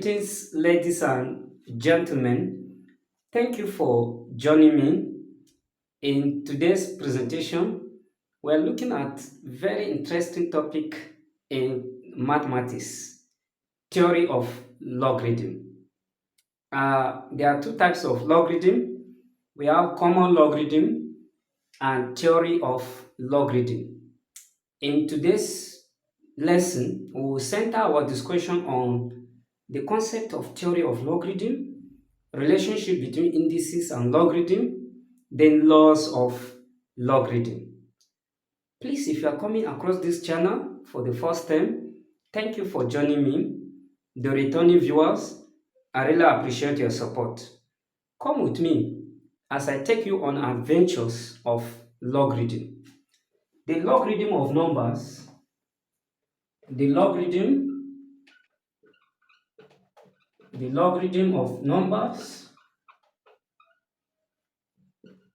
Greetings, ladies and gentlemen. Thank you for joining me in today's presentation. We're looking at very interesting topic in mathematics, theory of logarithm. There are two types of logarithm. We have common logarithm and theory of logarithm. In today's lesson, we will center our discussion on the concept of theory of logarithm, relationship between indices and logarithm, then laws of logarithm. Please, if you are coming across this channel for the first time, thank you for joining me. The returning viewers, I really appreciate your support. Come with me as I take you on adventures of logarithm. The logarithm of numbers, the logarithm, the logarithm of numbers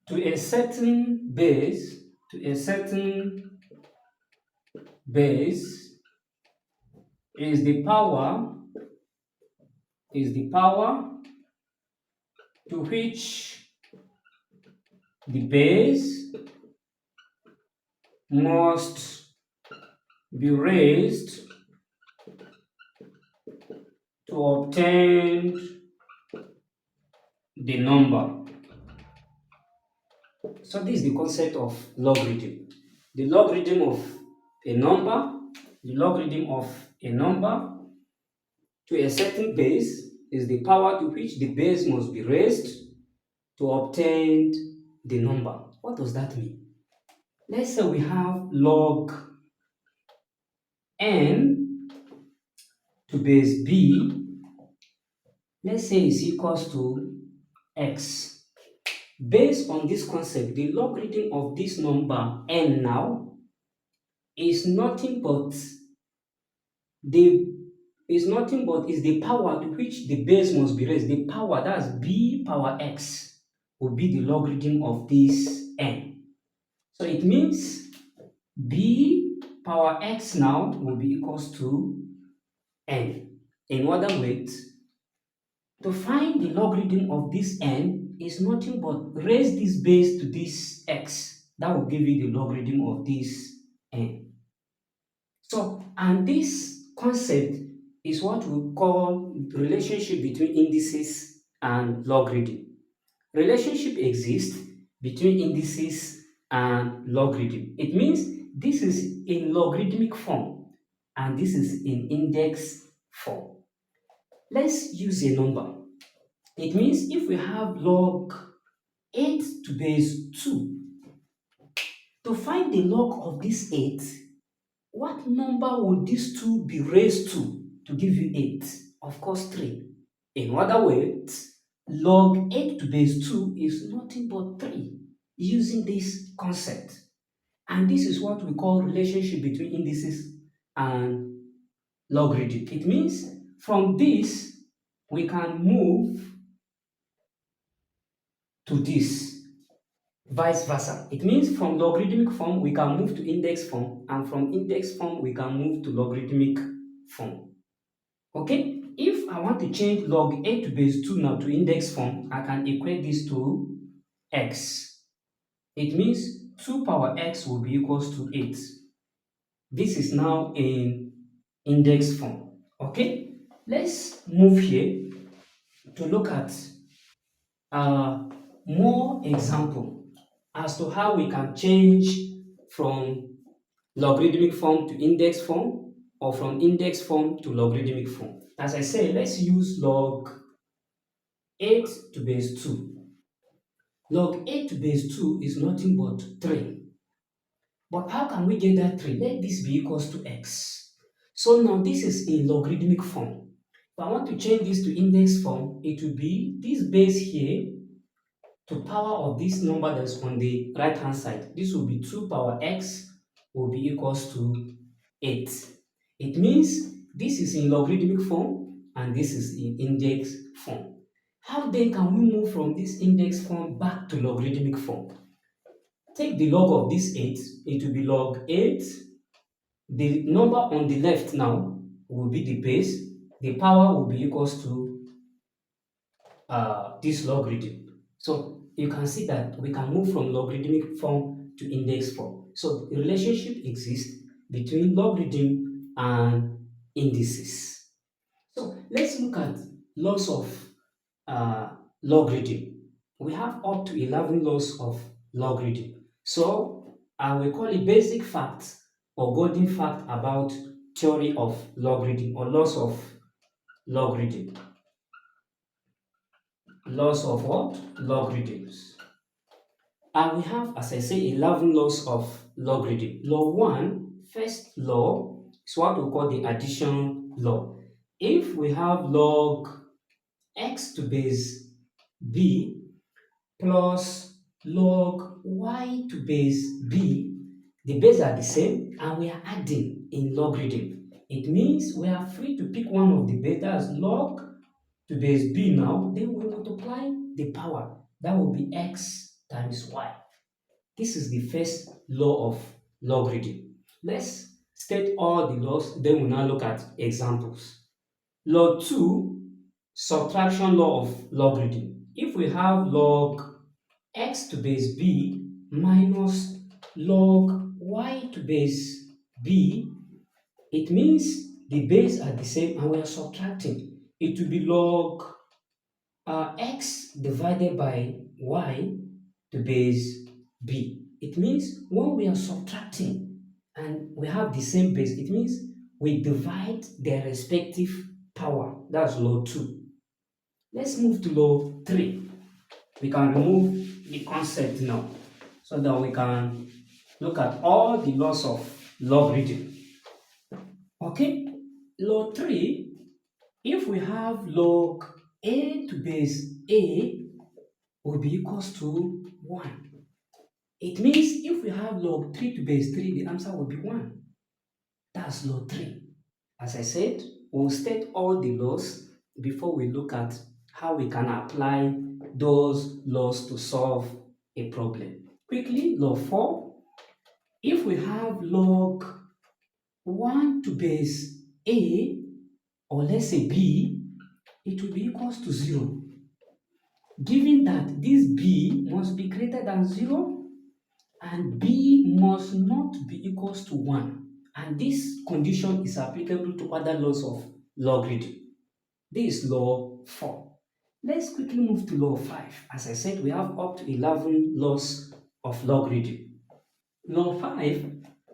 to a certain base, to a certain base is the power, is the power to which the base must be raised to obtain the number. So this is the concept of logarithm. The logarithm of a number, the logarithm of a number to a certain base is the power to which the base must be raised to obtain the number. What does that mean? Let's say we have log n to base b, let's say is equals to x. Based on this concept, the logarithm of this number n now is nothing but the is the power to which the base must be raised. The power, that's b power x, will be the logarithm of this n. So it means b power x now will be equals to n. In other words, to find the logarithm of this n is nothing but raise this base to this x. That will give you the logarithm of this n. So, and this concept is what we call the relationship between indices and logarithm. Relationship exists between indices and logarithm. It means this is in logarithmic form and this is in index form. Let's use a number. It means if we have log 8 to base 2, to find the log of this 8, what number would this 2 be raised to give you 8? Of course, 3. In other words, log 8 to base 2 is nothing but 3 using this concept. And this is what we call relationship between indices and logarithm. It means from this, we can move to this, vice versa. It means from logarithmic form, we can move to index form, and from index form, we can move to logarithmic form. Okay, if I want to change log 8 to base 2 now to index form, I can equate this to x. It means 2 power x will be equals to 8. This is now in index form. Okay, let's move here to look at more example as to how we can change from logarithmic form to index form or from index form to logarithmic form. As I say, let's use log 8 to base 2. Log 8 to base 2 is nothing but 3. But how can we get that 3? Let this be equals to x. So now this is in logarithmic form. If I want to change this to index form, it will be this base here to power of this number that's on the right hand side. This will be 2 power x will be equals to 8. It means this is in logarithmic form and this is in index form. How then can we move from this index form back to logarithmic form? Take the log of this 8, it will be log 8. The number on the left now will be the base. the power will be equals to this logarithm. So you can see that we can move from logarithmic form to index form. So the relationship exists between logarithm and indices. So let's look at laws of uh, logarithm. We have up to 11 laws of logarithm. So I will call it basic facts or golden fact about theory of logarithm or laws of logarithm. Laws of what? Logarithms. And we have, as I say, 11 laws of logarithm. Law 1, first law, is what we call the addition law. If we have log x to base b plus log y to base b, the base are the same and we are adding in logarithm. It means we are free to pick one of the base, that's log to base b now, then we multiply the power. That will be x times y. This is the first law of logarithm. Let's state all the laws, then we'll now look at examples. Law 2, subtraction law of logarithm. If we have log x to base b minus log y to base b, it means the base are the same and we are subtracting. It will be log x divided by y to base b. It means when we are subtracting and we have the same base, it means we divide their respective power. That's law 2. Let's move to law 3. We can remove the concept now so that we can look at all the laws of logarithm. Okay, law 3, if we have log a to base a will be equals to 1. It means if we have log 3 to base 3, the answer will be 1. That's law 3. As I said, we'll state all the laws before we look at how we can apply those laws to solve a problem. Quickly, law 4. If we have log 1 to base a, or let's say b, it will be equals to 0. Given that this b must be greater than 0 and b must not be equals to 1. And this condition is applicable to other laws of logarithm. This is law 4. Let's quickly move to law 5. As I said, we have up to 11 laws of logarithm. Law 5,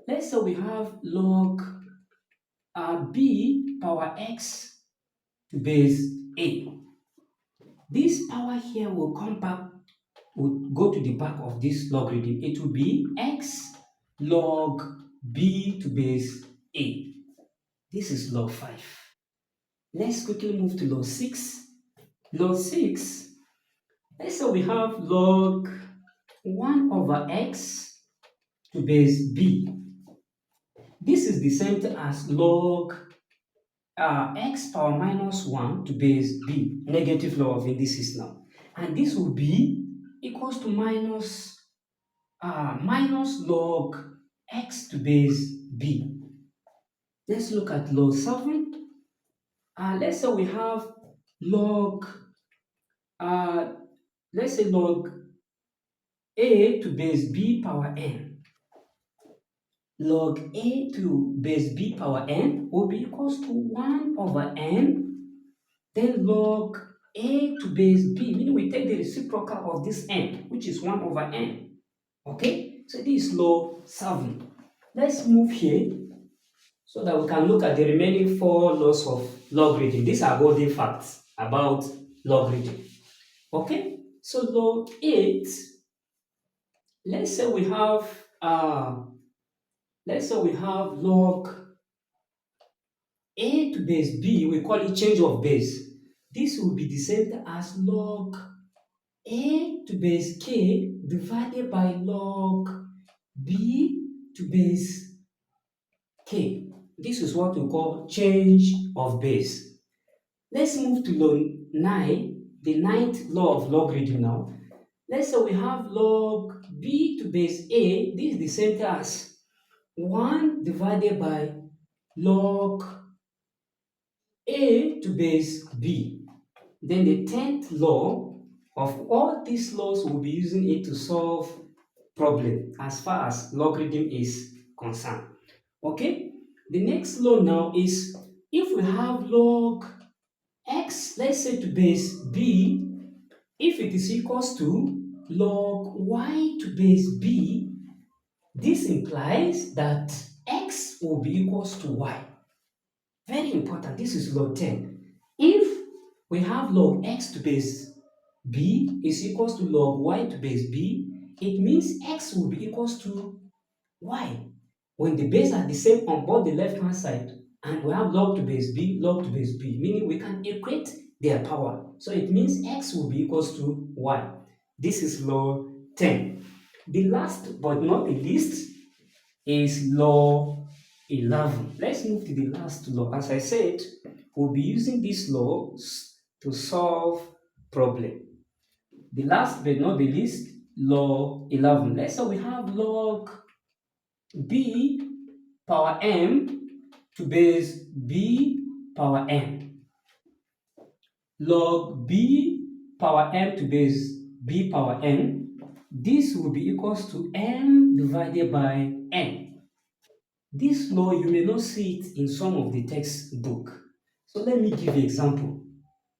let's say we have log b power x to base a. This power here will come back, will go to the back of this logarithm. It will be x log b to base a. This is law 5. Let's quickly move to law 6. Law 6, let's say we have log 1 over x to base b. This is the same thing as log x power minus 1 to base b, negative law of indices now. And this will be equals to minus log x to base b. Let's look at law 7. Let's say we have log, uh, let's say log a to base b power n. Log a to base b power n will be equals to 1 over n. Then log a to base b, meaning we take the reciprocal of this n, which is 1 over n. Okay, so this is law 7. Let's move here so that we can look at the remaining 4 laws of logarithm. These are golden facts about logarithm. Okay, so law 8, let's say we have log a to base b, we call it change of base. This will be the same as log a to base k divided by log b to base k. This is what we call change of base. Let's move to law 9, the ninth law of logarithm now. Let's say we have log b to base a. This is the same thing as 1 divided by log A to base B. Then the 10th law of all these laws, we'll be using it to solve problem as far as logarithm is concerned. Okay? The next law now is if we have log x, let's say to base b, if it is equals to log y to base b, this implies that x will be equals to y. Very important, this is law 10. If we have log x to base b is equals to log y to base b, it means x will be equals to y. When the base are the same on both the left hand side, and we have log to base b, log to base b, meaning we can equate their power. So it means x will be equals to y. This is law 10. The last but not the least is law 11. Let's move to the last law. As I said, we'll be using these laws to solve problem. The last but not the least, law 11. Let's say we have log b power m to base b power n. Log b power m to base b power n, this will be equals to m divided by n. This law, you may not see it in some of the textbook. So let me give you example.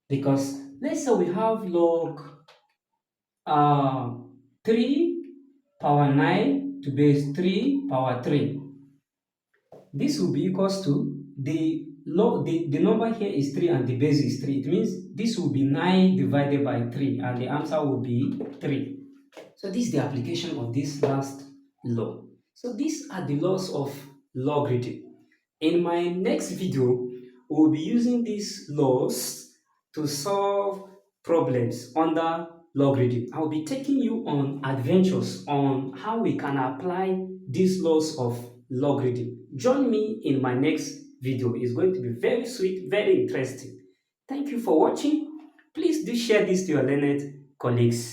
Because let's say we have log 3 power 9 to base 3 power 3. This will be equals to the number here is 3 and the base is 3. It means this will be 9 divided by 3 and the answer will be 3. So this is the application of this last law. So these are the laws of logarithm. In my next video, we'll be using these laws to solve problems under logarithm. I'll be taking you on adventures on how we can apply these laws of logarithm. Join me in my next video. It's going to be very sweet, very interesting. Thank you for watching. Please do share this to your learned colleagues.